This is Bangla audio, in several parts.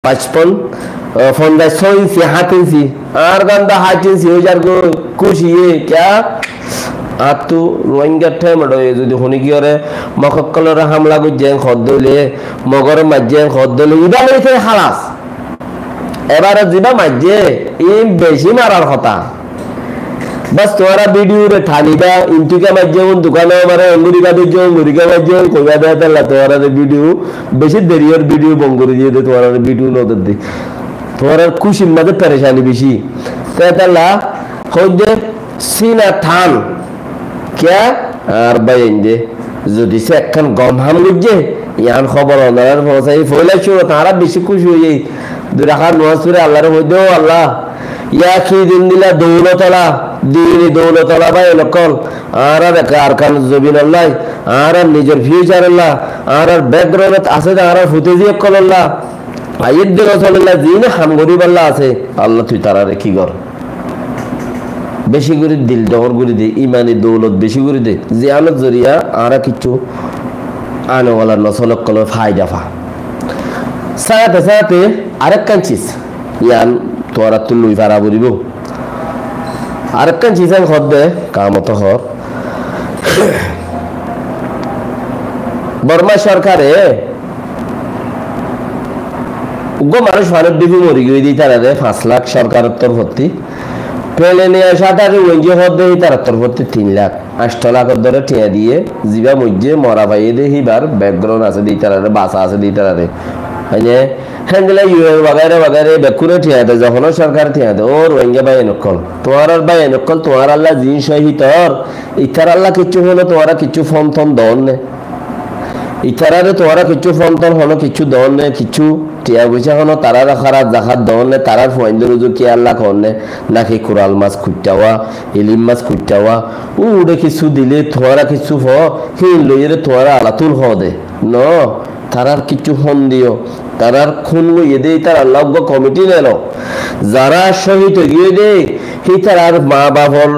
55 fonda soinsi hatinsi arganda hatinsi hojar go kushiye kya atu rohingya temado যদি হনি কি করে মকক্কলর হামলা গুজেন খদ্দলে মগর মাজ্জেন খদ্দলে ইবা হইছে খালাস এবারে জিবা মাজ্জে এই বেশি মারার কথা बस तुम्हारा वीडियो रे ठानीबा इंटिका माज्जे उन दुकाने मारे अंगुरिका दिजो अंगुरिका माज्जे कोइबा देता ला तुम्हारा वीडियो बेशि देरियर वीडियो बंगुरी जे दे तुम्हारा वीडियो न दे तुम्हारा खुशी मदे परेशानी बेशि कहता ला खोजे सीना थान क्या আর বাইন্দে যদি সে একখান গম হাম লিজে ইয়ান খবর ওনার পৌঁছাই ফয়লা শুরু তারা বেশি খুশি হই দুই রাখার নওয়াজুরে আল্লাহর হইদো আল্লাহ ইয়া কি দিন দিলা দৌলতলা দিনি দৌলতলা ভাই নকল আর আর কান জবিন আল্লাহ আর নিজের ফিউচার আল্লাহ আর ব্যাকগ্রাউন্ড আছে আর ফুটেজি কল আল্লাহ আইদ দিন রাসূলুল্লাহ জিন হাম গরিব আল্লাহ আছে আল্লাহ তুই তারারে কি কর বেশি করে দিল জবর করে দে ইমানি দৌলত বেশি করে দে জিয়ানত জরিয়া আর কিছু আনো ওয়ালা নসলক কল ফায়দা ফা সাথে সাথে আরেকখান চিজ ইয়ান তোরা তুলুই পারা বলিব আরেকখান চিজ হদ্দে কামত হর বর্মা সরকারে উগ্র মানুষ ভারত দিবি মরি গিয়ে দিই তারা 5 লাখ সরকারের তরফতি পেলে নিয়ে আসাটাকে ওইযে হদ্দে তার তরফতি 3 লাখ 8 লাখ ধরে টিয়া দিয়ে জিবা মধ্যে মরা পাইয়ে দে হিবার ব্যাকগ্রাউন্ড আছে দিই তারা বাসা আছে দিই তারা মানে হ্যান্ডেলা ইউএ वगैरह वगैरह বেকুরে টিয়া দে যখন সরকার টিয়া দে ওর ওইঙ্গে বাই নকল তোমার আর বাই নকল তোমার আল্লাহ জিন শহীদর ইতার আল্লাহ কিছু হলো তোমারা কিছু ফোন ফোন দন নে ইতারারে তোমারা কিছু ফোন ফোন হলো কিছু দন নে কিছু টিয়া বুঝা হলো তারা রাখার জাহাত দন নে তারার ফয়েন্দের উজু কি আল্লাহ করনে নাকি কুরাল মাছ খুঁটাওয়া ইলিম মাছ খুঁটাওয়া উড়ে কিছু দিলে তোমারা কিছু হ হিল লইরে তোমারা আলাতুল হ দে ন তারার কিছু ফোন দিও তারার খুন লইয়ে দেই তার আল্লাহ কমিটি নেলো যারা শহীদ হয়ে দে হি তার মা বাবার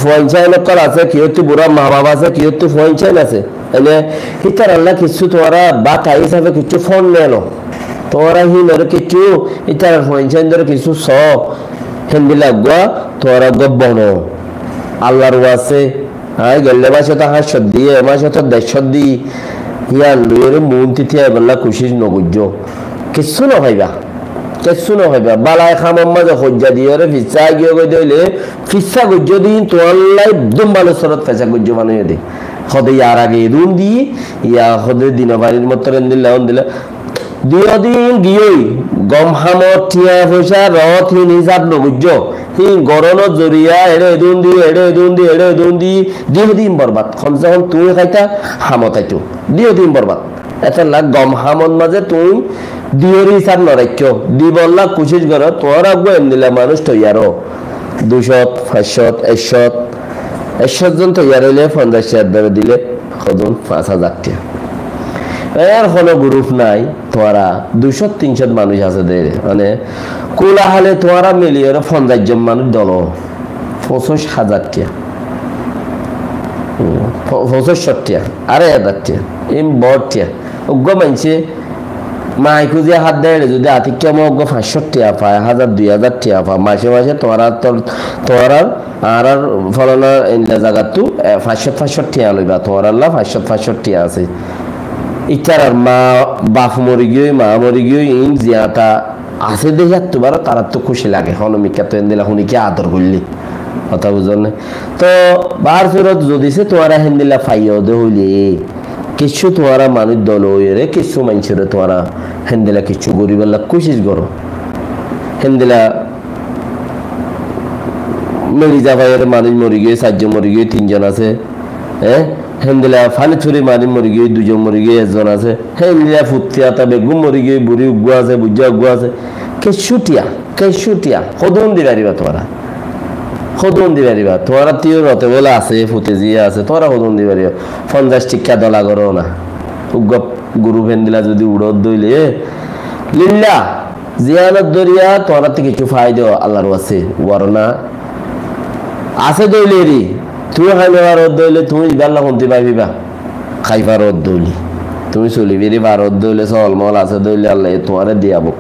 ফয়েনচাইন কল আছে কি হচ্ছে বুড়া মা বাবা আছে কি হচ্ছে ফয়েনচাইন আছে মানে হি তার আল্লাহ কিছু তোরা বা কাই হিসাবে কিছু ফোন নেলো তোরা হি নরে কিছু হি তার ফয়েনচাইন ধরে কিছু স হিন্দি লাগবা তোরা গব্বন আল্লাহর ওয়াসে হাই গল্লে বাসা তা হাস দিয়ে মাসে তো দেশ দি ইয়ার লুয়ের মন তিথিয়া বললা খুশি নগুজ্জ কিছু না হইবা কিছু না হইবা বালায় খামাম মাঝে হজ্জা দিয়ে রে ফিসা গিয়ে গই দিলে ফিসা গুজ্জ দিন তো আল্লাহ একদম ভালো সরত ফেসা গুজ্জ বানিয়ে দে হদে ইয়ার আগে দুন দি ইয়া হদে দিন বাড়ির মতো দিলা দিও দিন গিয়েই গম হামত ঠিয়া পয়সা রথ হিন হিসাব নগুজ্জ হি গরণ জরিয়া এড়ে দুন দি দিও দিন বরবাদ কম সে কম তুই খাইতা হামত আইতো দিও দিন বরবাদ এটা লাগ গম হামত মাঝে তুই দিওর হিসাব নরাইছ দি বললা কোশিশ কর তোর আগে এম দিলা মানুষ তৈয়ারো 200 500 100 জন তৈয়ার হইলে 50,000 ধরে দিলে কদম 5,000 টাকা এর কোনো গ্রুপ নাই তোরা 200-300 মানুষ আছে দে মানে কোলাহালে তোরা মিলিয়ে 50 জন মানুষ দল 65,000 টাকা 65 টাকা আরে 1000 টাকা এম বড় টাকা অজ্ঞ মানছে মাইকু যে হাত দেয় যদি আতিক্য অজ্ঞ 500 টাকা পায় 1000-2000 টাকা পায় মাসে মাসে তোরা আর ফলনা ইনলা জায়গাতু 500 টাকা লইবা তোরা আল্লাহ 500 টাকা আছে ইতার মা বাপ মরি গিয়ে মা মরি গিয়ে ইন জিয়াতা আছে দেখে তোমার তারা তো খুশি লাগে হনমিকা তো এনদিলা হুনিকে আদর করলি কথা বুঝনে তো বার ফেরত যদি সে তোমারা হেন্দিলা ফাইও দে হইলে কিছু তোমারা মানুষ দল হইরে কিছু মানুষের তোমারা হেন্দিলা কিছু গরিবেলা কোশিশ করো হেন্দিলা মেরি জাভাইয়ের মানুষ মরি গিয়ে 4 জন মরি গিয়ে 3 জন আছে হ্যাঁ হেন্দিলা ফানি ছুরি মারি মরি গিয়ে 2 জন মরি গিয়ে 1 জন আছে হেন্দিলা ফুটিয়া তবে গুম মরি গিয়ে বুড়ি উগুয়া আছে বুঝা উগুয়া আছে কেশুটিয়া কদম দিবারিবা তোরা তিও রতে বলে আছে ফুটে জিয়ে আছে তোরা কদম দিবারিবা 50 টিকা দলা করো না উগ্র গুরু হেন্দিলা যদি উড়ত দইলে লিল্লা জিয়ানত দরিয়া তোরা থেকে কিছু ফায়দা আল্লাহর আছে ওয়ারনা আছে দইলেরি তুই হাইলে রদ দইলে তুই গাল্লা কোনতে পাইবিবা খাইফা রদ দইলি তুমি চলি বেরি ভারত দইলে চলমল আছে দইলে আল্লাহ তোমারে দিয়াবো